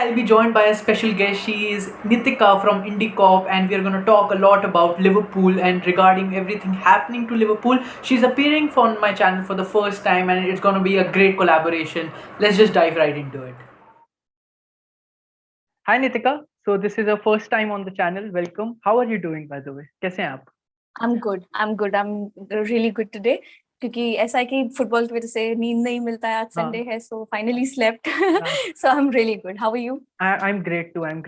I'll be joined by a special guest. She is Nitika from Indiekop, and we are going to talk a lot about Liverpool and regarding everything happening to Liverpool. She's appearing on my channel for the first time, and it's going to be a great collaboration. Let's just dive right into it. Hi Nitika. So this is your first time on the channel. Welcome. How are you doing, by the way? कैसे हैं आप? I'm good. I'm really good today. क्योंकि ऐसा है कि football की वजह से नींद नहीं मिलता है. आज संडे है, so finally slept. So I'm really good. How are you? I'm great too. I'm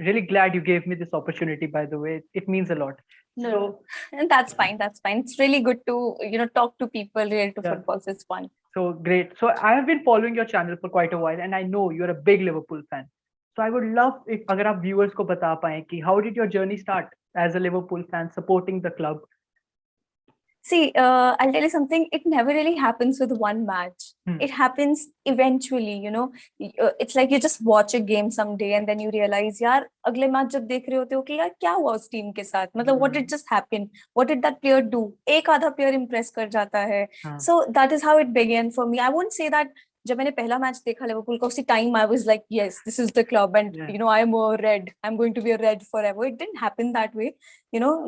really glad you gave me this opportunity, by the way. It means a lot. No, and that's fine. It's really good to talk to people related to football. So it's fun. So great. So I have been following your channel for quite a while, and I know you're a big Liverpool fan. So I would love if अगर आप viewers को बता पाएं कि how did your journey start as a Liverpool fan supporting the club? See, I'll tell you something. It never really happens with one match. It happens eventually, It's like you just watch a game someday and then you realize, यार अगले match जब देख रहे होते हो कि यार क्या हुआ उस टीम के साथ, मतलब what did just happen, what did that player do, एक आधा player impress कर जाता है. So that is how it began for me. I won't say that जब मैंने पहला मैच देखा लिवरपूल का उसी time I was like, yes, this is the club and I am a red, I'm going to be a red forever. It didn't happen that way.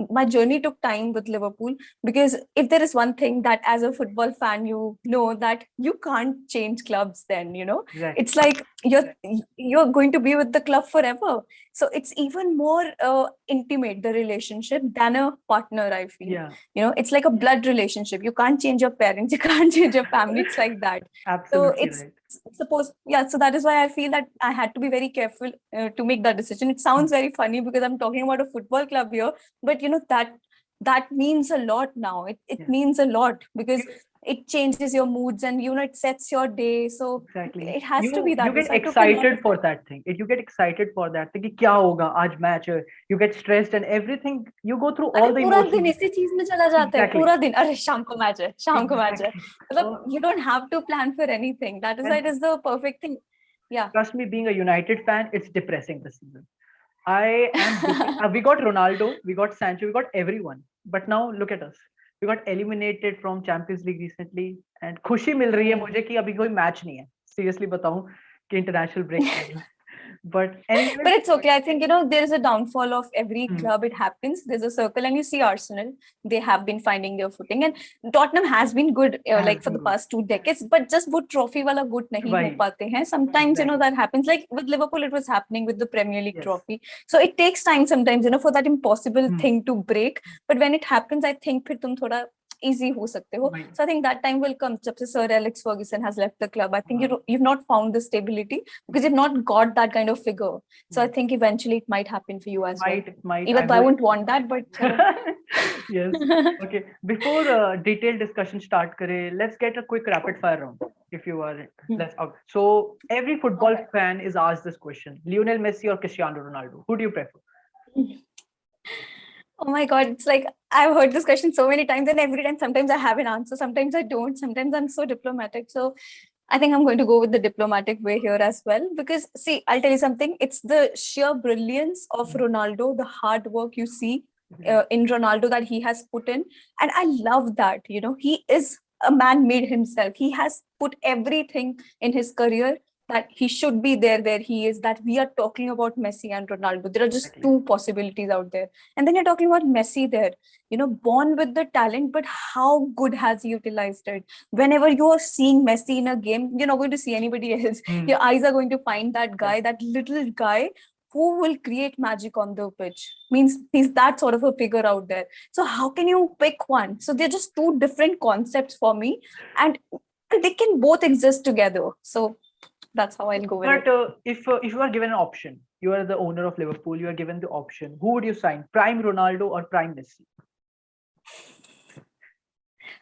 My journey took time with Liverpool, because if there is one thing that as a football fan you know, that you can't change clubs then, it's like you're going to be with the club forever. So it's even more intimate, the relationship, than a partner, I feel. It's like a blood relationship. You can't change your parents, you can't change your family. It's like that. Absolutely. So so that is why I feel that I had to be very careful to make that decision. It sounds very funny because I'm talking about a football club here, but that means a lot now. It means a lot, because it changes your moods and it sets your day. So it has to be that. You get excited for that thing. You get excited for that thing. कि क्या होगा आज match है. You get stressed and everything. You go through all the emotions. पूरा दिन इसी चीज में चला जाता है. पूरा दिन अरे शाम को मैच है, शाम को मैच है. मतलब you don't have to plan for anything. That is the perfect thing. Yeah. Trust me, being a United fan, it's depressing this season. We got Ronaldo, we got Sancho, we got everyone. But now look at us. We got eliminated from Champions League recently, and खुशी मिल रही है मुझे कि अभी कोई match नहीं है. Seriously बताऊं कि international break. But it's okay. I think there is a downfall of every club. It happens. There's a circle, and you see Arsenal. They have been finding their footing, and Tottenham has been good for the past 2 decades. But just वो trophy वाला good नहीं हो पाते हैं. Sometimes that happens. Like with Liverpool, it was happening with the Premier League trophy. So it takes time sometimes for that impossible thing to break. But when it happens, I think फिर तुम थोड़ा easy हो सकते हो. So I think that time will come. जब से Sir Alex Ferguson has left the club, I think you've not found the stability because you've not got that kind of figure. So I think eventually it might happen for you as well. Even though I wouldn't want that, but yes. Okay. Before detailed discussion start करें, let's get a quick rapid fire round. If you are, So every football fan is asked this question: Lionel Messi or Cristiano Ronaldo? Who do you prefer? Oh my God, it's like I've heard this question so many times, and every time, sometimes I have an answer, sometimes I don't, sometimes I'm so diplomatic. So I think I'm going to go with the diplomatic way here as well, because see, I'll tell you something. It's the sheer brilliance of Ronaldo, the hard work you see in Ronaldo that he has put in. And I love that, he is a man made himself. He has put everything in his career that he should be there where he is, that we are talking about Messi and Ronaldo. There are just two possibilities out there. And then you're talking about Messi there, born with the talent, but how good has he utilized it? Whenever you are seeing Messi in a game, you're not going to see anybody else. Your eyes are going to find that guy, that little guy who will create magic on the pitch. Means he's that sort of a figure out there. So how can you pick one? So they're just two different concepts for me, and they can both exist together. So that's how I'll go with it. But if you are given an option, you are the owner of Liverpool, you are given the option, who would you sign? Prime Ronaldo or Prime Messi?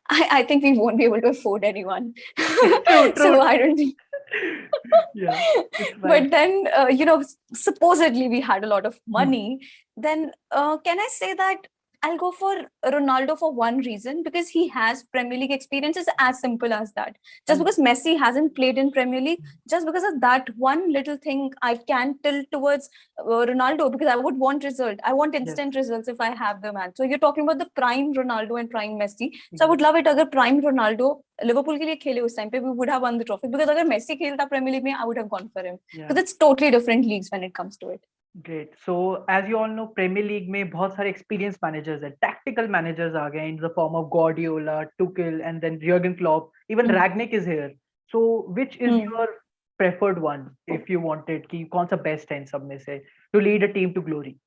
I think we won't be able to afford anyone. True. So I don't think. Yeah. But then, supposedly we had a lot of money. Then can I say that I'll go for Ronaldo for one reason, because he has Premier League experience. It's as simple as that. Just And because Messi hasn't played in Premier League, just because of that one little thing, I can tilt towards Ronaldo, because I would want result. I want yes, instant results if I have the man. So you're talking about the prime Ronaldo and prime Messi. So I would exactly. love it agar prime Ronaldo Liverpool के लिए खेले उस time पे, we would have won the trophy. Because अगर Messi खेलता Premier League में, I would have gone for him. Yeah. Because it's totally different leagues when it comes to it. Great. So as you all know, Premier League में बहुत सारे experienced managers हैं, tactical managers आ गए in the form of Guardiola, Tuchel, and then Jurgen Klopp. Even Ragnick is here. So which is your preferred one if you wanted? कि कौन सा best है इन सब में से to lead a team to glory?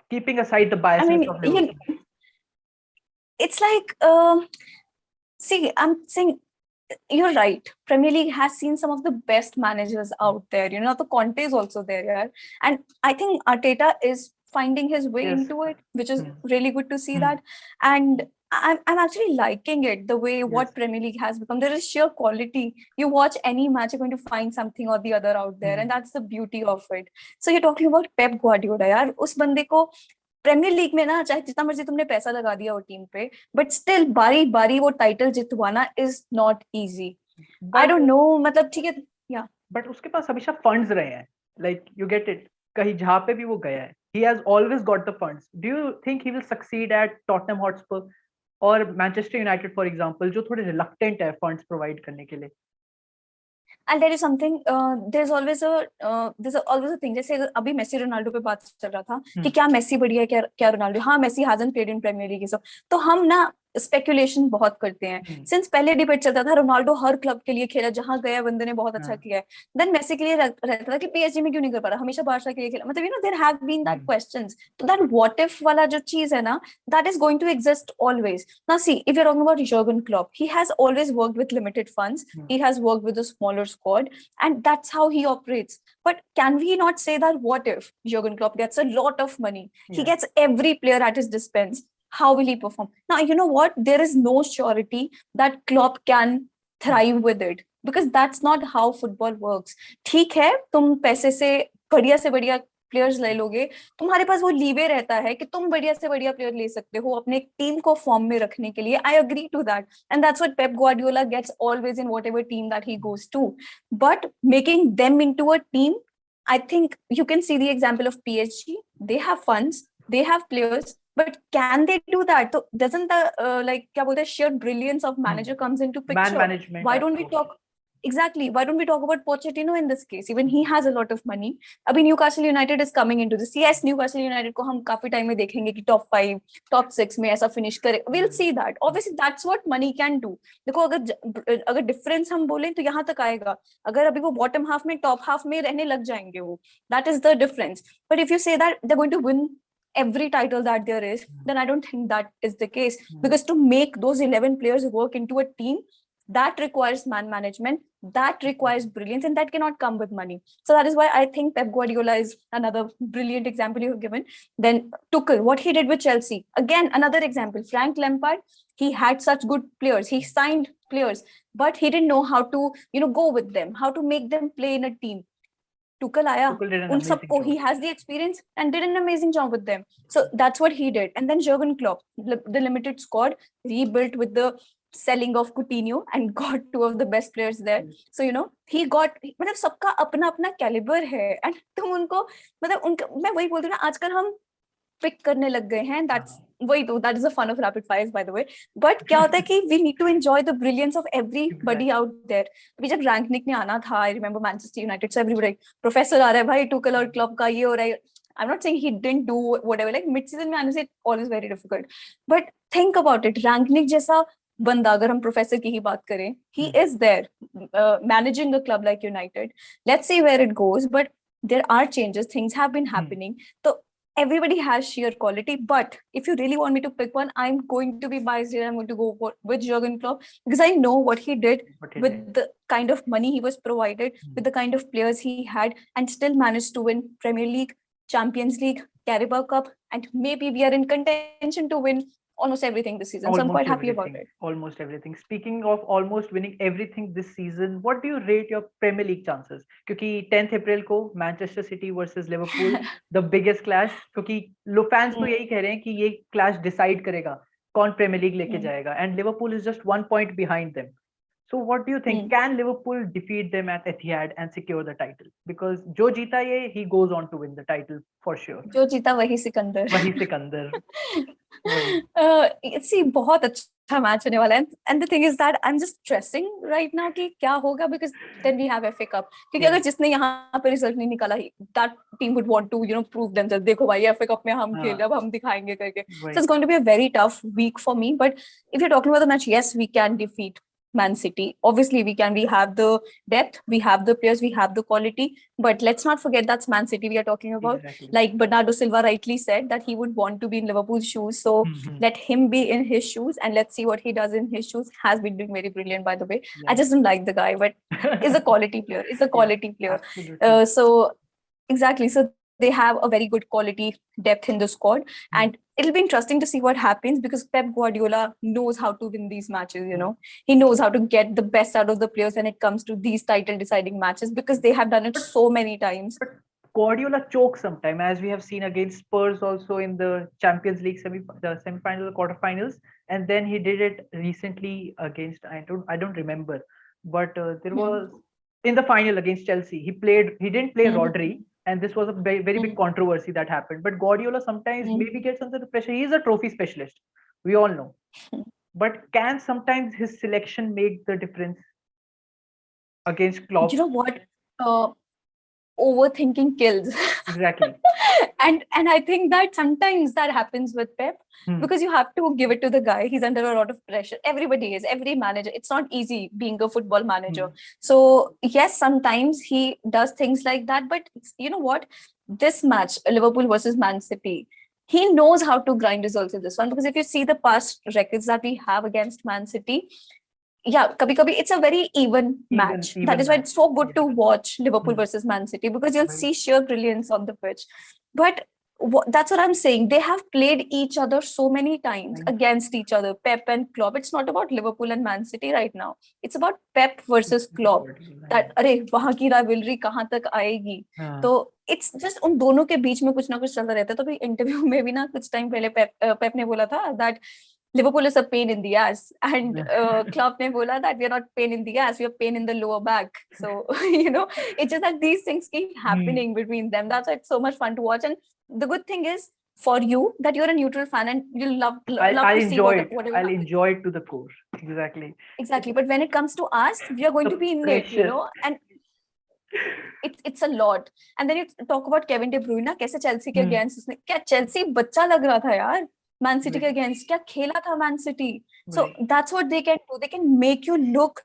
Keeping aside the I biases mean, of Liverpool. it's like, see, I'm saying you're right. Premier League has seen some of the best managers out there. You know, the Conte is also there, yeah. And I think Arteta is finding his way Yes. into it, which is really good to see Hmm. that. And I'm actually liking it, the way Yes. what Premier League has become. There is sheer quality. You watch any match, you're going to find something or the other out there, and that's the beauty of it. So you're talking about Pep Guardiola, यार उस बंदे को premiere league में ना, चाहे जितना मर्जी तुमने पैसा लगा दिया वो टीम पे, बट स्टिल बारी बारी वो टाइटल जितवाना is not easy. I don't know, मतलब ठीक है, या बट उसके पास हमेशा फंड्स रहे हैं, लाइक यू गेट इट, कहीं जहां पे भी वो गया है, he has always got the funds. Do you think he will succeed at Tottenham Hotspur or Manchester United for example, जो थोड़े reluctant है funds provide करने के लिए? I'll tell you something. There's always a thing. जैसे अभी Messi Ronaldo पे बात चल रहा था कि क्या मेसी बढ़िया है, क्या रोनाल्डो. हाँ, Messi hasn't played in Premier League, तो हम ना स्पेकुलेशन बहुत करते हैं. सिंस पहले डिबेट चलता था रोनाल्डो हर क्लब के लिए खेला, जहां गया बंदे ने बहुत अच्छा किया है. देन मेसी के लिए रहता था कि पीएसजी में क्यों नहीं कर पा रहा, हमेशा बारसा के लिए खेला. मतलब there have been that questions. तो दैट व्हाट इफ वाला जो चीज है ना, that is going to exist always. Now see, if you are talking about Jurgen Klopp, he has always worked with limited funds, he has worked with a smaller squad, and that's how he operates. But can we not say that what if Jurgen Klopp gets a lot of money, he gets every player at his dispense, how will he perform? Now, you know what? There is no surety that Klopp can thrive with it, because that's not how football works. ठीक है, तुम पैसे से बढ़िया players ले लोगे, तुम्हारे पास वो लीवे रहता है कि तुम बढ़िया से बढ़िया प्लेयर ले सकते हो अपने टीम को फॉर्म में रखने के लिए. I agree to that, and that's what Pep Guardiola gets always in whatever team that he goes to. But making them into a team, I think you can see the example of PSG. They have funds, they have players, but can they do that? So doesn't the like क्या बोलते हैं, sheer brilliance of manager comes into Man picture? management. Why don't we talk? Exactly. Why don't we talk about Pochettino in this case? Even he has a lot of money. अभी Newcastle United is coming into this. Yes, Newcastle United को हम काफी time में देखेंगे कि top 5, top 6 में ऐसा finish करे. We'll see that. Obviously, that's what money can do. देखो, अगर difference हम बोलें तो यहाँ तक आएगा. अगर अभी वो bottom half में top half में रहने लग जाएंगे वो, that is the difference. But if you say that they're going to win every title that there is, then I don't think that is the case. Because to make those 11 players work into a team, that requires man management, that requires brilliance, and that cannot come with money. So that is why I think Pep Guardiola is another brilliant example you've given. Then Tuchel, what he did with Chelsea, again another example. Frank Lampard, he had such good players, he signed players, but he didn't know how to go with them, how to make them play in a team. Tuchel आया, उन सबको, he has the experience and did an amazing job with them. So that's what he did. And then Jurgen Klopp, the limited squad, rebuilt with the selling of Coutinho and got two of the best players there. So he got, मतलब सबका अपना अपना calibre है, and तुम उनको, मतलब उनका, मैं वही बोलती हूँ ना, आजकल हम पिक करने लग गए हैं. That's वही तो, that is the fun of rapid fires, by the way. But क्या होता है कि we need to enjoy the brilliance of everybody out there. अभी जब रैंकनिक ने आना था, I remember Manchester United, so everybody, professor आ रहा है भाई, टुकल और क्लब का ये हो रहा है. I'm not saying he didn't do whatever, like mid-season में आने से always very difficult. But think about it, रैंकनिक जैसा बंदा, अगर हम प्रोफेसर की ही बात करें, he is there managing a club like United. Let's see where it goes, but there are changes, things have been happening. So everybody has sheer quality, but if you really want me to pick one, I'm going to be biased here. I'm going to go with Jurgen Klopp, because I know what he did with the kind of money he was provided, with the kind of players he had, and still managed to win Premier League, Champions League, Carabao Cup, and maybe we are in contention to win almost everything this season. So I'm quite happy about it. Almost everything. Speaking of almost winning everything this season, what do you rate your Premier League chances? क्योंकि 10th April को Manchester City versus Liverpool, the biggest clash. क्योंकि fans तो यही कह रहे हैं कि ये clash decide करेगा कौन Premier League लेके जाएगा, and Liverpool is just 1 point behind them. So what do you think? Can Liverpool defeat them at Etihad and secure the title? Because जो जीता ये, he goes on to win the title for sure. जो जीता वही सिकंदर. वही Sikandar. See, बहुत अच्छा match होने वाला है. And the thing is that I'm just stressing right now कि क्या होगा, because then we have FA Cup. क्योंकि अगर जिसने यहाँ पे रिजल्ट नहीं निकाला, that team would want to, prove themselves. देखो भाई, FA Cup में हम खेले, अब हम दिखाएंगे करके. So it's going to be a very tough week for me. But if you're talking about the match, yes, we can defeat Man City. Obviously, we can. We have the depth, we have the players, we have the quality. But let's not forget that's Man City we are talking about. Exactly. Like Bernardo Silva rightly said that he would want to be in Liverpool's shoes. So let him be in his shoes and let's see what he does in his shoes. Has been doing very brilliant, by the way. Yeah. I just don't like the guy, but is a quality player. Is a quality player. So exactly. So they have a very good quality depth in the squad, and it'll be interesting to see what happens because Pep Guardiola knows how to win these matches. He knows how to get the best out of the players when it comes to these title deciding matches because they have done it so many times. But Guardiola chokes sometimes, as we have seen against Spurs also in the Champions League semi-finals or quarterfinals, and then he did it recently against I don't remember, but there was in the final against Chelsea. He didn't play Rodri. And this was a very, very big controversy that happened. But Guardiola sometimes maybe gets under the pressure. He is a trophy specialist. We all know. But can sometimes his selection make the difference against Klopp? You know what? Overthinking kills. Exactly. and I think that sometimes that happens with Pep because you have to give it to the guy. He's under a lot of pressure. Everybody is, every manager. It's not easy being a football manager. So yes, sometimes he does things like that. But you know what? This match, Liverpool versus Man City, he knows how to grind results in this one because if you see the past records that we have against Man City, kabhi it's a very even match. That is why it's so good to watch Liverpool versus Man City because you'll see sheer brilliance on the pitch. But that's what I'm saying. They have played each other so many times against each other, Pep and Klopp. It's not about Liverpool and Man City right now. It's about Pep versus Klopp. That वहाँ की rivalry कहाँ तक आएगी? तो it's just उन दोनों के बीच में कुछ ना कुछ चलता रहता है. तो भी इंटरव्यू में भी ना कुछ टाइम पहले Pep ने बोला था that Liverpool is a pain in the ass, and Klopp ne bola that we are not pain in the ass, we are pain in the lower back. So it's just that these things keep happening between them. That's why it's so much fun to watch. And the good thing is for you that you're a neutral fan and you'll love to see whatever I'll enjoy it to the core. Exactly. But when it comes to us, we are going to be in it, and it's a lot. And then you talk about Kevin De Bruyne, कैसे Chelsea के against उसने क्या Chelsea बच्चा लग रहा था यार. Man City के against क्या खेला था Man City. So that's what they can do. They can make you look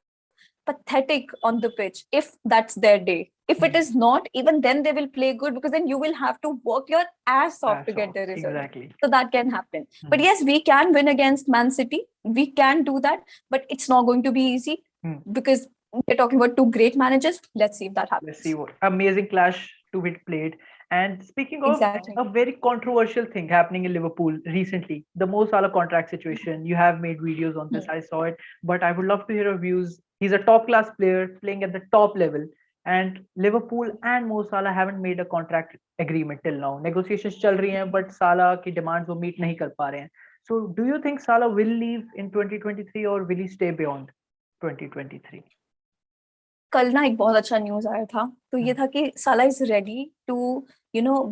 pathetic on the pitch if that's their day. If it is not, even then they will play good because then you will have to work your ass off to get the result. Exactly. So that can happen. But yes, we can win against Man City. We can do that, but it's not going to be easy because we're talking about two great managers. Let's see if that happens. Let's see what amazing clash to be played. And speaking of a very controversial thing happening in Liverpool recently, the Mo Salah contract situation, you have made videos on this, I saw it, but I would love to hear your views. He's a top class player playing at the top level, and Liverpool and Mo Salah haven't made a contract agreement till now. Negotiations chal rahi hain, but Salah ki demands wo meet nahi kar pa rahe hain. So do you think Salah will leave in 2023 or will he stay beyond 2023? कल ना एक बहुत अच्छा news आया था तो ये था कि Salah is ready to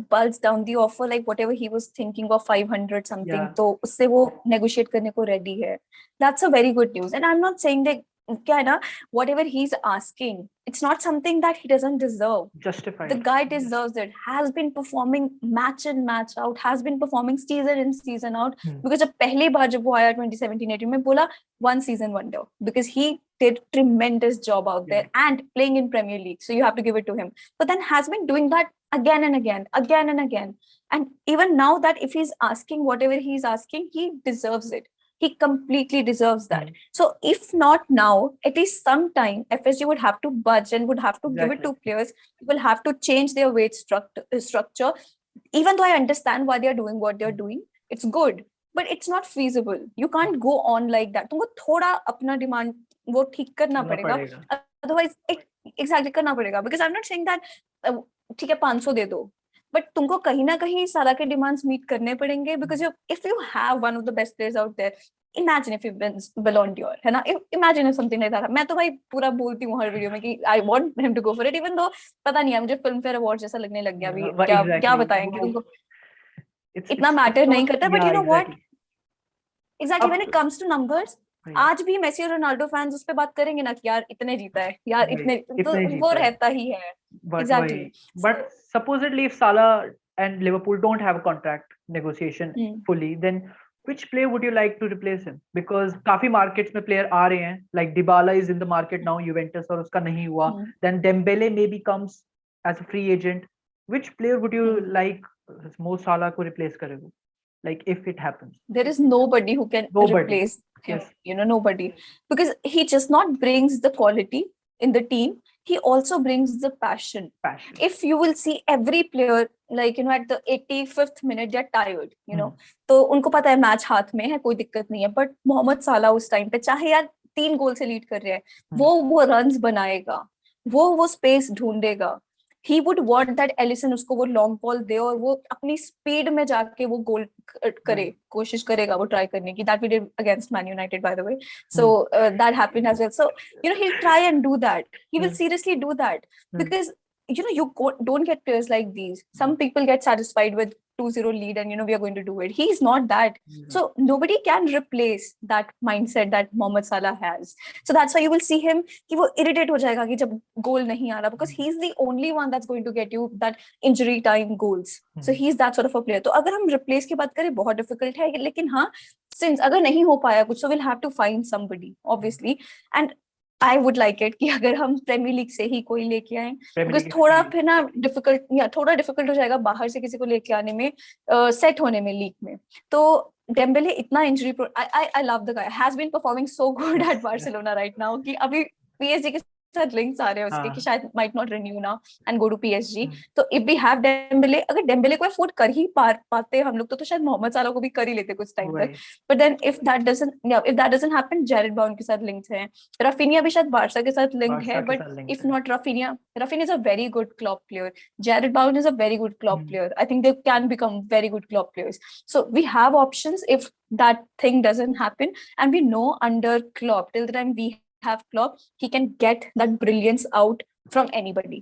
bulge down the offer like whatever he was thinking of 500 something तो उससे वो negotiate करने को ready है. That's a very good news and I'm not saying that क्या है ना whatever he's asking it's not something that he doesn't deserve. Justified. The guy deserves it. Has been performing match in match out, has been performing season in season out because जब पहली बार जब वो आया 2017-18 में बोला one season wonder because he did tremendous job out there and playing in Premier League, so you have to give it to him. But then has been doing that again and again and even now that if he's asking whatever he's asking, he deserves it. He completely deserves that. So if not now, at least sometime FSG would have to budge and would have to give it to players. Will have to change their wage structure. Even though I understand why they're doing what they're doing, it's good. but it's not feasible. You can't go on like that. तुमको थोड़ा अपना demand वो ठीक करना पड़ेगा, otherwise exactly करना पड़ेगा. Because I'm not saying that ठीक है 500 दे दो, but तुमको कहीं ना कहीं सारा के demands meet करने पड़ेंगे, because if you have one of the best players out there, imagine if it's beyond your, है ना, imagine if something like that. मैं तो भाई पूरा बोलती हूँ हर वीडियो में कि I want him to go for it, even though पता नहीं है मुझे फिल्म फेयर अवार्ड जैसा लगने लग गया अभी. क्या बताएंगे तुमको, इतना मैटर नहीं करता. But you know what, exactly when it comes two numbers, आज भी मेसी और रोनाल्डो फैंस उस पे बात करेंगे ना कि यार इतने जीता है यार, इतने तो वो रहता ही है. Exactly. But supposedly if Salah and Liverpool don't have a contract negotiation fully, then which player would you like to replace him? Because काफी markets में player आ रहे हैं, like Dybala is in the market now, Juventus, और उसका नहीं हुआ. Then Dembele maybe comes as a free agent. Which player would you like Mo Salah को replace करेगा? Like if it happens, there is nobody who can replace him. Yes. You know, nobody, because he just not brings the quality in the team, he also brings the passion. If you will see every player, like, you know, at the 85th minute they're tired, you know, तो उनको पता है match हाथ में है, कोई दिक्कत नहीं है. बट मोहम्मद साला उस टाइम पे चाहे यार 3 गोल से लीड कर रहे हैं, वो रन्स बनाएगा, वो space ढूंढेगा. He would want that Ellison उसको वो लॉन्ग बॉल दे और वो अपनी स्पीड में जाके वो गोल करे, कोशिश करेगा वो ट्राई करने की. That we did against Man United, by the way. So that happened as well. So you know, he'll try and do that. He will seriously do that, because you know, you don't get players like these. Some people get satisfied with 2-0 lead and you know we are going to do it. He's not that. So nobody can replace that mindset that Mohamed Salah has. So that's why you will see him कि वो irritate हो जाएगा कि जब goal नहीं आ रहा, because he's the only one that's going to get you that injury time goals. So he's that sort of a player. तो अगर हम replace की बात करें बहुत difficult है, लेकिन हाँ, since अगर नहीं हो पाया कुछ, so we'll have to find somebody obviously. And I would like it कि अगर हम प्रीमियर लीग से ही कोई लेके आए, because थोड़ा फिर ना थोड़ा डिफिकल्ट हो जाएगा बाहर से किसी को लेके आने में, सेट होने में लीग में. तो डेम्बेले इतना injury, I love the guy, has been performing so good at Barcelona right now कि अभी PSG के साथ लिंक्स आ रहे हैं उसके कि शायद might not renew now and go to PSG. तो if we have Dembele, अगर डेम्बेले को अफोर्ड कर ही पाते हम लोग तो शायद मोहम्मद साला को भी कर ही लेते कुछ टाइम तक. But then if that doesn't happen, Jared Bowen के साथ लिंक्स हैं, Rafinha भी शायद बारसा के साथ लिंक है, but if not Rafinha is a very good Klopp player. Jared Bowen is a very good Klopp player. I think they can become very good Klopp players. So we have options if that thing doesn't happen, and we know under Klopp, till the time we have Klopp, he can get that brilliance out from anybody.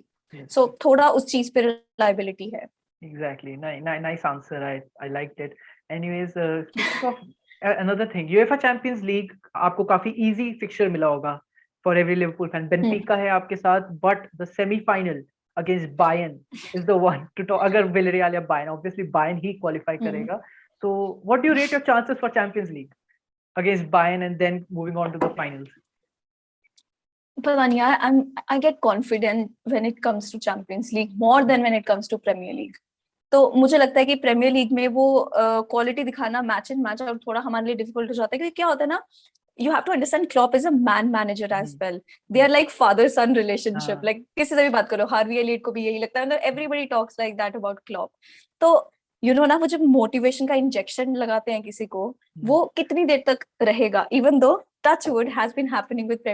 So थोड़ा उस चीज पे reliability है. Exactly. Nice answer. I liked it. Anyways, speaking of another thing, UEFA Champions League आपको काफी easy fixture मिला होगा for every Liverpool fan. Benfica है आपके साथ, but the semi-final against Bayern is the one to talk. अगर Villarreal या Bayern, obviously Bayern ही qualify करेगा. So what do you rate your chances for Champions League against Bayern and then moving on to the finals? पता नहीं यार, I get confident when it comes to Champions League more than when it comes to Premier League. तो मुझे लगता है कि premiere league में वो क्वालिटी दिखाना मैच इन मैच और थोड़ा हमारे लिए डिफिकल्ट हो जाता है, क्योंकि क्या होता है ना, you have to understand Klopp is a man manager as well. They are like father son relationship. Like किसी से भी बात करो, हार्वी एलियट को भी यही लगता है, everybody talks like that about Klopp. तो you know ना, वो जब मोटिवेशन का इंजेक्शन लगाते हैं किसी को, वो कितनी देर तक रहेगा, even though touch wood has been happening with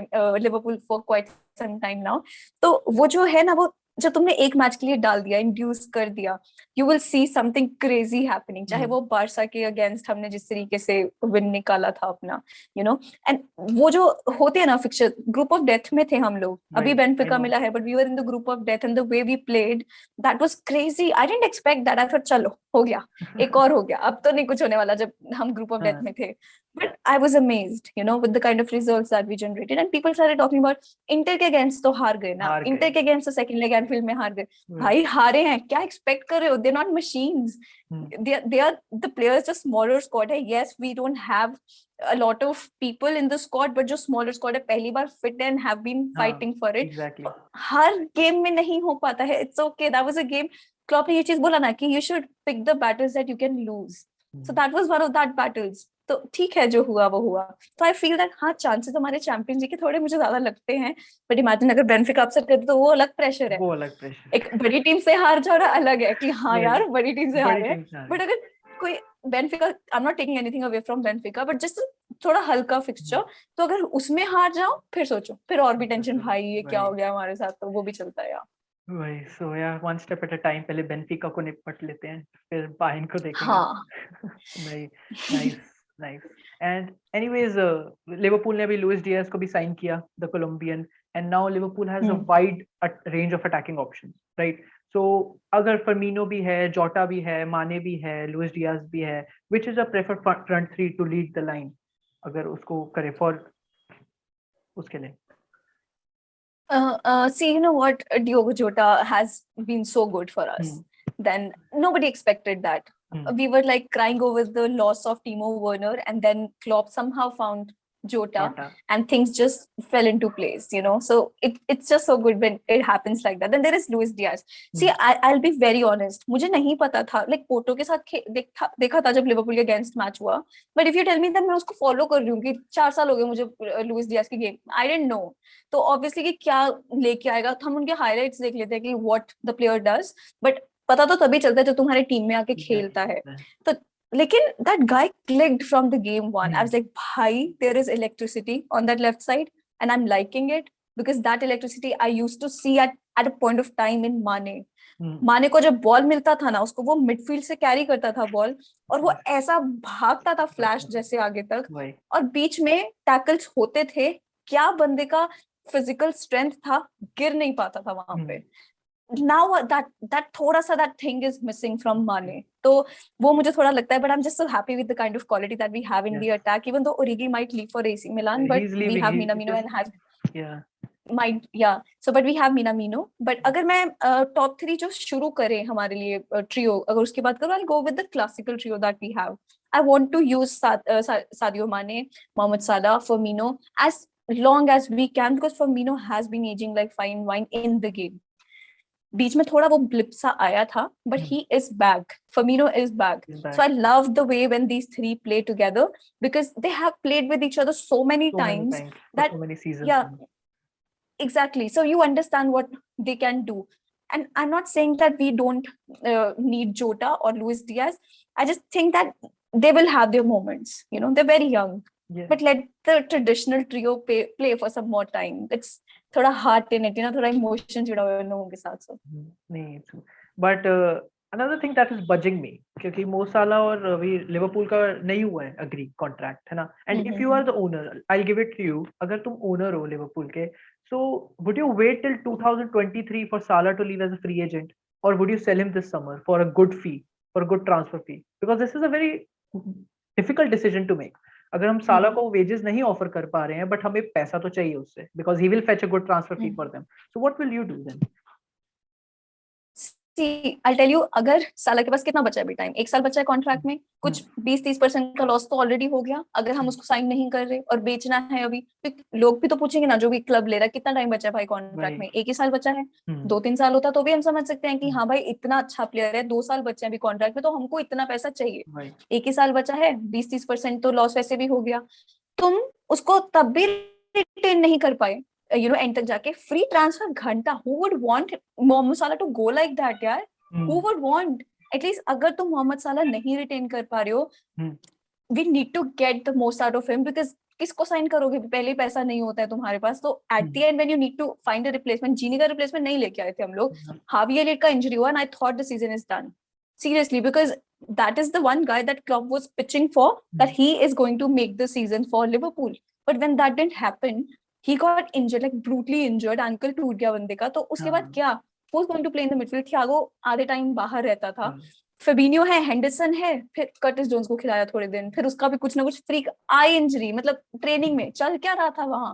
Liverpool for quite some time now. तो वो जो है ना, वो जब तुमने एक मैच के लिए डाल दिया, इंड्यूस कर दिया, you will see something crazy happening. चाहे वो बारसा के अगेंस्ट हमने जिस तरीके से विन निकाला था अपना, यू नो, एंड वो जो होते हैं ना फिक्चर, ग्रुप ऑफ डेथ में थे हम लोग, अभी बेनिफिका मिला है, but we were in the group of death, and the way we played, that was crazy. I didn't expect that. I thought चलो हो गया, एक और हो गया, अब तो नहीं कुछ होने वाला, जब हम ग्रुप ऑफ डेथ में थे. But I was amazed, you know, with the kind of results that we generated, and people started talking about Inter के against तो हार गए ना, Inter के against तो second leg Anfield में हार गए. भाई हारे हैं, क्या expect कर रहे हो? They're not machines. They are the players, just smaller squad है. Yes, we don't have a lot of people in the squad, but जो smaller squad है, पहली बार fit and have been fighting for it. Exactly. Her game में नहीं हो पाता है. It's okay. That was a game. Klopp ने ये चीज बोला ना कि you should pick the battles that you can lose. So that was one of that battles. तो ठीक है, जो हुआ वो हुआ. तो आई फील दैट हाँ, चांसेस हमारे चैंपियंस लीग के थोड़े मुझे ज्यादा लगते हैं, बट इमेजिन अगर बेनिफिका अपसेट कर दे तो वो अलग प्रेशर है. वो अलग प्रेशर. एक बड़ी टीम से हार जाना अलग है कि हाँ यार बड़ी टीम से हारे हैं, बट अगर कोई Benfica, I am not taking anything away from Benfica, but just थोड़ा हल्का फिक्सचर, तो अगर उसमें हार जाओ फिर सोचो, फिर और भी टेंशन, भाई ये क्या हो गया हमारे साथ, तो वो भी चलता है यार। वही, सो यार one step at a time, पहले बेनफिका को निपट लेते हैं, फिर बायर्न को देखेंगे। हाँ नहीं, nice, nice. And anyways, Liverpool ने अभी लुइस डियाज को भी साइन किया, the Colombian, and now Liverpool has a wide range of attacking options, right? So अगर फर्मिनो भी है, जोटा भी है, माने भी है, लुइस डियाज भी है, which is a preferred front three to lead the line, अगर उसको करे फॉर उसके लिए? See, you know what? Diogo Jota has been so good for us. Then nobody expected that. We were like crying over the loss of Timo Werner, and then Klopp somehow found Jota, and things just fell into place, you know. So it's just so good when it happens like that. Then there is Luis Diaz. See, I'll be very honest. मुझे नहीं पता था, like Porto के साथ देखा था जब Liverpool के अगेंस्ट मैच हुआ. But if you tell me that मैं उसको फॉलो कर रही हूँ कि 4 साल हो गए मुझे लुइस डियाज की गेम, I didn't know. तो ऑब्वियसली कि क्या लेके आएगा, हम उनके हाइलाइट्स देख लेते हैं कि what the player does, but पता तो तभी चलता है जब तुम्हारे टीम में आके खेलता है. तो लेकिन that guy clicked from the game one. I was like, भाई there is electricity on that left side and I am liking it, because that electricity I used to see at a point of time in Mane. Mane को जब ball मिलता था ना, उसको वो midfield से carry करता था बॉल, और वो ऐसा भागता था फ्लैश जैसे आगे तक, और बीच में टैकल्स होते थे. क्या बंदे का फिजिकल स्ट्रेंथ था, गिर नहीं पाता था वहां पे. नाउ दैट थोड़ा सा that thing is missing from Mane, तो वो मुझे थोड़ा लगता है. But I am just so happy with the kind of quality that we have in the attack, even though Origi might leave for AC Milan, but we have Minamino and has might, yeah, so but we have Minamino. But अगर मैं top 3 जो शुरू करें हमारे लिए trio, अगर उसकी बात करूँ, I'll go with the classical trio that we have. I want to use Sadio Mane, Mohamed Salah, Firmino as long as we can, because Firmino has been aging like fine wine in the game. बीच में थोड़ा वो blip सा आया था, but he is back. Firmino is back. So I love the way when these three play together, because they have played with each other so many times that so many seasons. Yeah, exactly. So you understand what they can do. And I'm not saying that we don't need Jota or Luis Diaz. I just think that they will have their moments. You know, they're very young. But let the traditional trio play for some more time. It's thoda heart in it, you know, thoda emotions जुड़ा हुआ है लोगों के साथ. So नहीं, true. But another thing that is bugging me, क्योंकि मो साला और अभी लिवरपूल का नहीं हुआ है अग्री कॉन्ट्रैक्ट, है ना? And if you are the owner, I give it to you, अगर तुम ओनर हो लिवरपूल के, so would you wait till 2023 for Salah to leave as a free agent, or would you sell him this summer for a good fee, for a good transfer fee? Because this is a very difficult decision to make. अगर हम साला को wages नहीं offer कर पा रहे हैं, but हमें पैसा तो चाहिए उससे, because he will fetch a good transfer fee for them. So what will you do then? See, I'll tell you, अगर साला के पास कितना बचा है अभी टाइम, 1 साल बचा है कॉन्ट्रैक्ट में, कुछ 20-30% का लॉस तो ऑलरेडी हो गया. अगर हम उसको साइन नहीं कर रहे और बेचना है अभी, लोग भी तो पूछेंगे ना, जो भी क्लब ले रहा है, कितना टाइम बचा है भाई कॉन्ट्रैक्ट में? 1 ही साल बचा है. 2-3 साल होता तो भी हम समझ सकते हैं कि हाँ भाई इतना अच्छा प्लेयर है, 2 साल बचे हैं अभी कॉन्ट्रैक्ट में, तो हमको इतना पैसा चाहिए. 1 ही साल बचा है, 20-30% तो लॉस वैसे भी हो गया. तुम उसको तब भी रिटेन नहीं कर पाए, you know, एंड तक जाके फ्री ट्रांसफर घंटा. who would want मोहम्मद साला to go like that यार? who would want? एटलीस्ट अगर तुम मोहम्मद साला नहीं रिटेन कर पा रहे हो, we need to get the most out of him, because किसको साइन करोगे, पहले पैसा नहीं होता है तुम्हारे पास. तो at the end when you need to find a replacement, Gini का रिप्लेसमेंट नहीं लेके आए थे हम लोग. हावी एलियट का इंजरी हुआ, and I thought the season is done, seriously, because that is the one guy that Klopp was pitching for, that he is going to make the season for Liverpool. But when that didn't happen, he got injured, like brutally injured, ankle टूट गया बंदे का. तो उसके बाद क्या, who's going to play in the midfield? Thiago आधे time बाहर रहता था, फेबिनियो है, हेंडरसन है, फिर कर्टिस जोन्स को खिलाया थोड़े दिन, फिर उसका भी कुछ ना कुछ फ्रीक आई इंजरी, मतलब ट्रेनिंग में चल क्या रहा था वहां.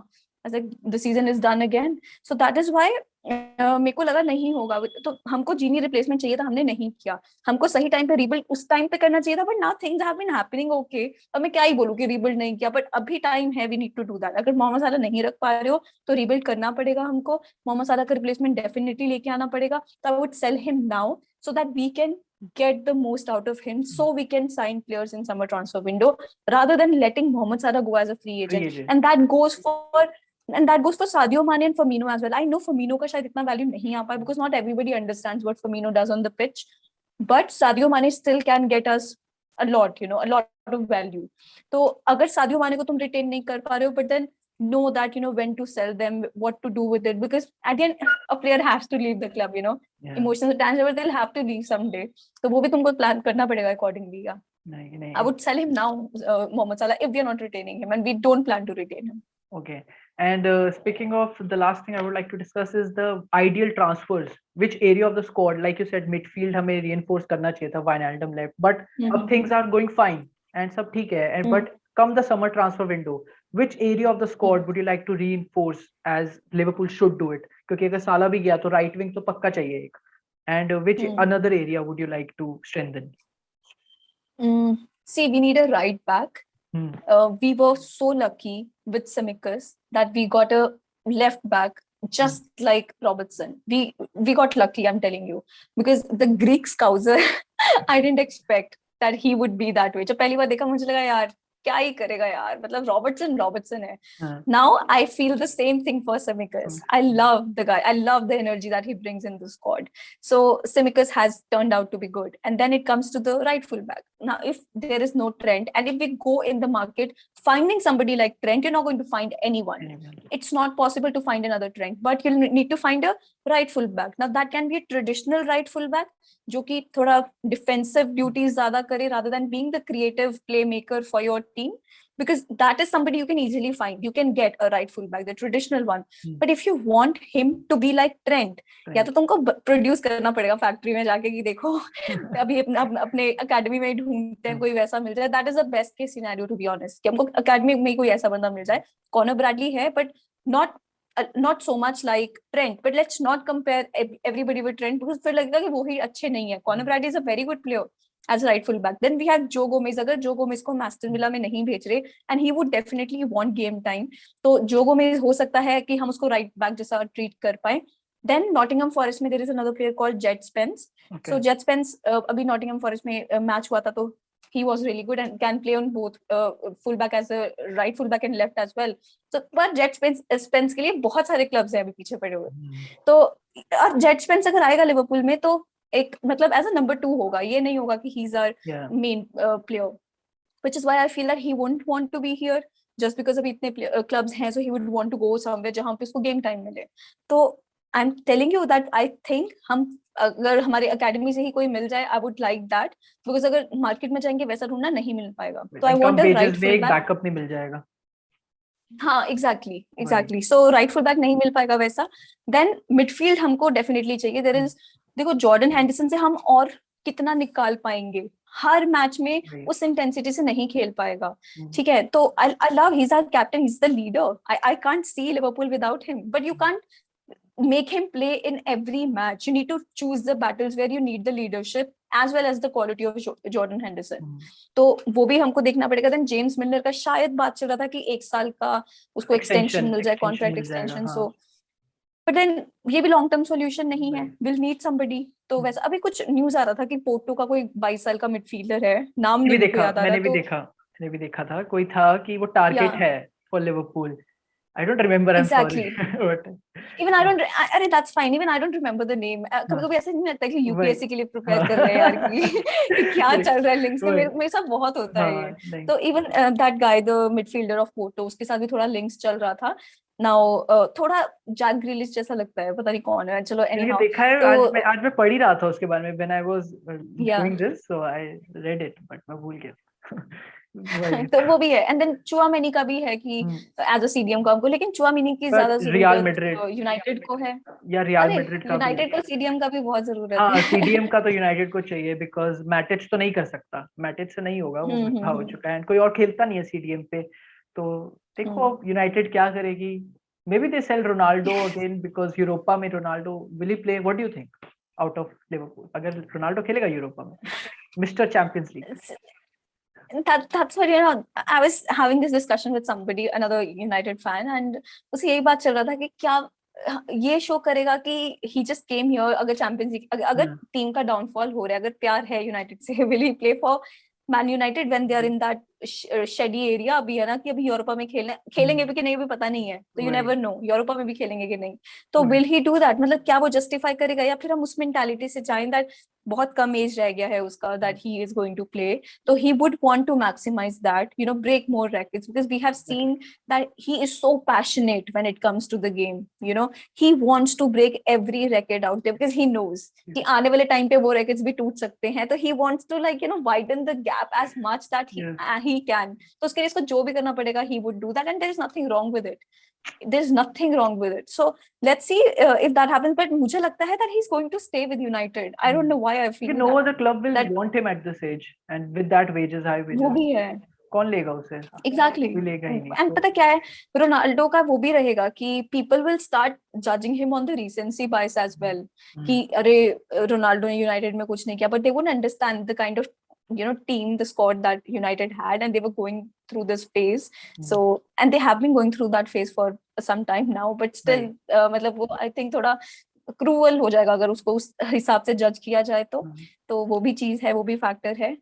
the season is done again. So that is why मेरे को लगा नहीं होगा. तो हमको जीनी रिप्लेसमेंट चाहिए था, हमने नहीं किया. हमको सही टाइम पे रीबिल्ड उस टाइम पे करना चाहिए था, but now things have been happening. Okay, अब मैं क्या ही बोलूं कि रीबिल्ड नहीं किया, बट अभी टाइम है, we need to do that. अगर मोहम्मद साला नहीं रख पा रहे हो तो रीबिल्ड करना पड़ेगा हमको. मोहम्मद साला का रिप्लेसमेंट डेफिनेटली लेके आना पड़ेगा. तो I would sell him now so that we can get the most out of him, so we can sign players in summer transfer window rather than letting Mohamed Salah go as a free agent. And that goes for Sadio Mane and Firmino as well. I know Firmino का शायद इतना value नहीं आ पाया, because not everybody understands what Firmino does on the pitch, but Sadio Mane still can get us a lot, you know, a lot of value. तो अगर Sadio माने को तुम retain नहीं कर पा रहे हो, but then know that, you know, when to sell them, what to do with it, because at the end a player has to leave the club, you know. Yeah. Emotions are tangible, they'll have to leave someday. तो वो भी तुमको plan करना पड़ेगा accordingly. Yeah. नहीं I would sell him now, Mohamed Salah, if we are not retaining him, and we don't plan to retain him. Okay. And speaking of, the last thing I would like to discuss is the ideal transfers. Which area of the squad, like you said, midfield हमें reinforce करना चाहिए था, Wijnaldum left, but अब things are going fine and सब ठीक है, and but come the summer transfer window, which area of the squad would you like to reinforce as Liverpool should do it? क्योंकि अगर साला भी गया तो right wing तो पक्का चाहिए एक, and which another area would you like to strengthen? See, we need a right back. We were so lucky with Tsimikas that we got a left back just like Robertson. We got lucky, I'm telling you, because the Greek scouser, I didn't expect that he would be that way. जब पहली बार देखा मुझे लगा यार क्या ही करेगा यार, मतलब रॉबर्टसन है. Now I feel the same thing for Tsimikas. I love the guy. I love the energy that he brings in the squad. So Tsimikas has turned out to be good. And then it comes to the right full back. Now, if there is no Trent, and if we go in the market finding somebody like Trent, you're not going to find anyone. It's not possible to find another Trent, but you'll need to find a right full back. Now that can be a traditional right full back, जो कि थोड़ा defensive duties ज़्यादा करे rather than being the creative playmaker for your team, because that is somebody you can easily find. You can get a right full back, the traditional one. But if you want him to be like Trent, या तो तुमको produce करना पड़ेगा factory में जाके कि देखो अभी अपने academy में ढूंढते हैं कोई वैसा मिल जाए. That is the best case scenario, to be honest, कि हमको academy में कोई ऐसा बंदा मिल जाए. Conor Bradley है, but not so much like Trent, but let's not compare everybody with Trent, because फिर लगेगा कि वो ही अच्छे नहीं है. Conor Bradley is a very good player as a right full back. Then we have Joe Gomez. अगर Joe Gomez को Aston Villa में नहीं भेज रहे, and he would definitely want game time, तो Joe Gomez हो सकता है कि हम उसको right back जैसा treat कर पाए. Then Nottingham Forest में there is another player called Jet Spence. Okay. So Jet Spence अभी Nottingham Forest में match हुआ था, तो he was really good and can play on both fullback as a right fullback and left as well. So पर Jet Spence के लिए बहुत सारे clubs हैं अभी पीछे पड़े हुए. तो और Jet Spence अगर आएगा लिवरपूल में तो एक मतलब as a number 2 होगा, ये नहीं होगा कि he's our main player, which is why I feel that he won't want to be here just because अभी इतने clubs हैं, so he would want to go somewhere जहाँ पे उसको game time मिले. तो I'm telling you that I think हम अगर हमारे अकेडमी से ही कोई मिल जाए, I would like that, because अगर मार्केट में जाएंगे वैसा ढूंढना नहीं मिल पाएगा. तो I want a right full back. Backup नहीं मिल जाएगा. हाँ, exactly. So right full back नहीं मिल पाएगा वैसा. Then midfield हमको definitely चाहिए. There is, देखो जॉर्डन हैंडरसन से हम और कितना निकाल पाएंगे, हर मैच में उस इंटेंसिटी से नहीं खेल पाएगा. ठीक है, तो I love, he's our captain, he's the leader. I can't see Liverpool without him, but you can't make him play in every match. You need to choose the battles where you need the leadership as well as the quality of Jordan Henderson. तो वो भी हमको देखना पड़ेगा. Then James Miller का शायद बात चल रहा था कि 1 साल का उसको एक्सटेंशन मिल जाए, contract extension. So but then ये भी लॉन्ग टर्म सॉल्यूशन नहीं है. Will need somebody. तो वैसे अभी कुछ न्यूज आ रहा था कि पोर्टो का कोई 22 साल का मिडफील्डर है, नाम नहीं याद आ रहा. मैंने भी देखा था, कोई था कि वो टारगेट है for Liverpool. I don't remember. Exactly. I'm sorry. But even I don't. अरे that's fine. Even I don't remember the name. कभी-कभी ऐसे नहीं लगता कि UPSC के लिए प्रिपेयर कर रहे हैं यार कि क्या चल रहा है लिंक्स में. मेरे साथ बहुत होता है ये. तो even that guy, the midfielder of Porto, उसके साथ भी थोड़ा लिंक्स चल रहा था. Now थोड़ा जैक ग्रिलिश जैसा लगता है, पता नहीं कौन है. चलो anyhow. देखा है, तो आज मैं पढ़ ही रहा था उसके बारे में. When I was doing this, so I read it, but मैं भूल गया. तो वो भी है. एंड देन चुआमेनी का भी है कि एज अ सीडीएम का हमको, लेकिन चुआमेनी की ज्यादा जरूरत यूनाइटेड को है, या रियल मैड्रिड का. यूनाइटेड को सीडीएम का भी बहुत जरूरत है. हाँ, सीडीएम का तो यूनाइटेड को चाहिए, बिकॉज मैटिच तो नहीं कर सकता. मैटिच से नहीं होगा, वो बुढ़ा हो चुका है, कोई और खेलता नहीं है सीडीएम पे. तो देखो यूनाइटेड क्या करेगी. Maybe they sell Ronaldo again, because Europa में Ronaldo will he play. What do you think out of Liverpool? अगर रोनाल्डो खेलेगा यूरोपा में, mister Champions League. That's what, you know, I was having this discussion with somebody, another United fan, and उसे यही बात चल रहा था कि क्या ये शो करेगा कि he just came here. अगर चैंपियंस लीग, अगर टीम का डाउनफॉल हो रहा है, अगर प्यार है यूनाइटेड से, will he play for Man United when they are in that shady area अभी है ना कि अभी यूरोपा में खेलेंगे भी कि नहीं भी पता नहीं है, तो यू नेवर नो यूरोपा में भी खेलेंगे कि नहीं, तो विल ही डू दैट, मतलब क्या वो जस्टिफाई करेगा, या फिर हम उस मेंटालिटी से जाएं दैट बहुत कम एज रह गया है उसका, that he is going to play, तो he would want to maximize that, break more records, because we have seen that he is so passionate when it comes to the game. He wants to break every record out there because he knows कि आने वाले time पे वो records भी टूट सकते हैं, तो he wants to widen the gap as much that he can. तो उसके लिए इसको जो भी करना पड़ेगा he would do that, and there is nothing wrong with it. There's nothing wrong with it. So let's see if that happens. But मुझे लगता है that he's going to stay with United. I don't know why I feel no that. other club will want him at this age and with that wages, high wages. वो भी है. कौन लेगा उसे? Exactly. कोई लेगा ही नहीं. And पता क्या है, रोनाल्डो का वो भी रहेगा कि people will start judging him on the recency bias as well. कि अरे रोनाल्डो ने यूनाइटेड में कुछ नहीं किया, but they wouldn't understand the kind of team, the squad that United had, and they were going through this phase. So, and they have been going through that phase for some time now, but still मतलब वो I think थोड़ा cruel हो जाएगा अगर उसको उस हिसाब से जज किया जाए, तो वो भी चीज है, वो भी फैक्टर है.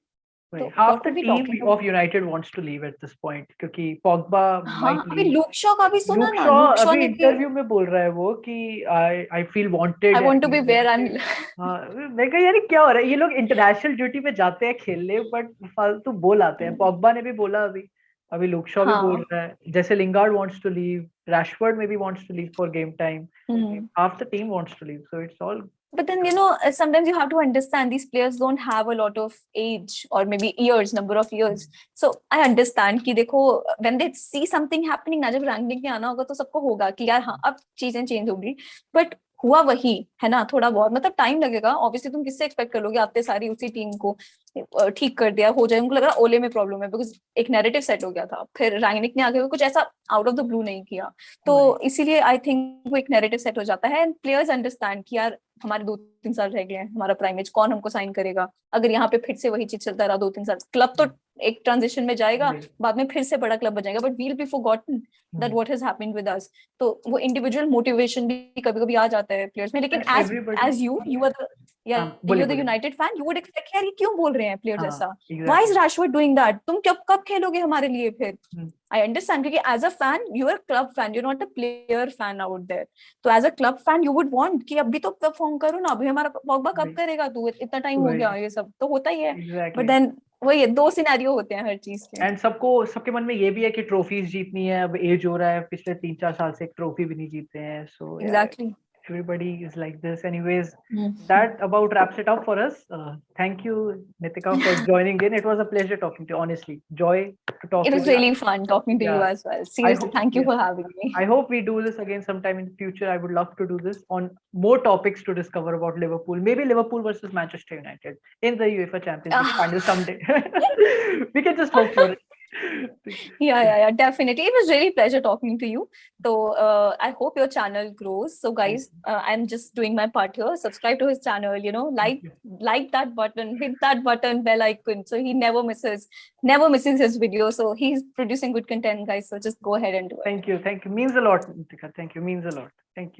So half the team of United wants to leave at this point क्योंकि Pogba might leave. Look Shaw का भी सुना ना, लुक शॉ अभी इंटरव्यू में बोल रहा है वो कि I feel wanted. I want to be where I'm. मैं कह यार क्या हो रहा है, ये लोग इंटरनेशनल ड्यूटी पे जाते हैं खेलने बट फालतू बोल आते हैं. पॉगबा ने भी बोला अभी लुक शॉ भी बोल रहा है, जैसे Lingard wants to leave, Rashford maybe wants to leave for game time. Half the team wants to leave, so it's all. But then sometimes you have to understand these players don't have a lot of age or maybe number of years. So I understand कि देखो when they see something happening ना, जब ranking में आना होगा तो सबको होगा कि यार हाँ अब चीजें चेंज होगी, बट हुआ वही है ना, थोड़ा बहुत मतलब टाइम लगेगा. ऑब्वियसली तुम किससे एक्सपेक्ट कर लोगे आपने सारी उसी टीम को ठीक कर दिया हो जाए. उनको लग रहा ओले में प्रॉब्लम है बिकॉज एक नैरेटिव सेट हो गया था, फिर रैंगनिक ने आगे कुछ ऐसा आउट ऑफ द ब्लू नहीं किया, तो इसीलिए आई थिंक वो एक नैरेटिव सेट हो जाता है. एंड प्लेयर्स अंडरस्टैंड कि यार हमारे 2-3 साल रह गए हैं, हमारा प्राइम एज, कौन हमको साइन करेगा अगर यहाँ पे फिर से वही चीज चलता रहा 2-3 साल. क्लब तो एक ट्रांजिशन में जाएगा, बाद में फिर से बड़ा क्लब बन जाएगा, but we'll be forgotten that what has happened with us. तो वो इंडिविजुअल मोटिवेशन भी कभी-कभी आ जाता है प्लेयर्स में, लेकिन as you are the United fan, you would expect यार ये क्यों बोल रहे हैं प्लेयर्स ऐसा, why is Rashford doing that, तुम कब खेलोगे हमारे लिए फिर. I understand क्योंकि as a fan you are a club fan, you're not a player fan out there. तो as a club fan you would want कि अभी तो परफॉर्म करो ना, अभी हमारा पॉगबा कब करेगा, तू इतना टाइम हो गया, ये सब तो होता ही है. But then वही 2 सिनेरियो होते हैं हर चीज के. एंड सबके मन में ये भी है कि ट्रॉफीज जीतनी है, अब एज हो रहा है, पिछले 3-4 साल से एक ट्रॉफी भी नहीं जीते हैं. So exactly everybody is like this. Anyways, that about wraps it up for us. Thank you, Nitika, for joining in. It was a pleasure talking to you. Honestly, joy to talk. It was really fun talking to you as well. Seriously, thank you for having me. I hope we do this again sometime in the future. I would love to do this on more topics to discover about Liverpool. Maybe Liverpool versus Manchester United in the UEFA Champions League final someday. We can just hope for it. Yeah, definitely. It was really pleasure talking to you. So I hope your channel grows. So guys, I'm just doing my part here. Subscribe to his channel, like that button, hit that button, bell icon, so he never misses his video. So he's producing good content, guys, so just go ahead and do it. Thank you, means a lot, Nitika. Thank you, means a lot. Thank you.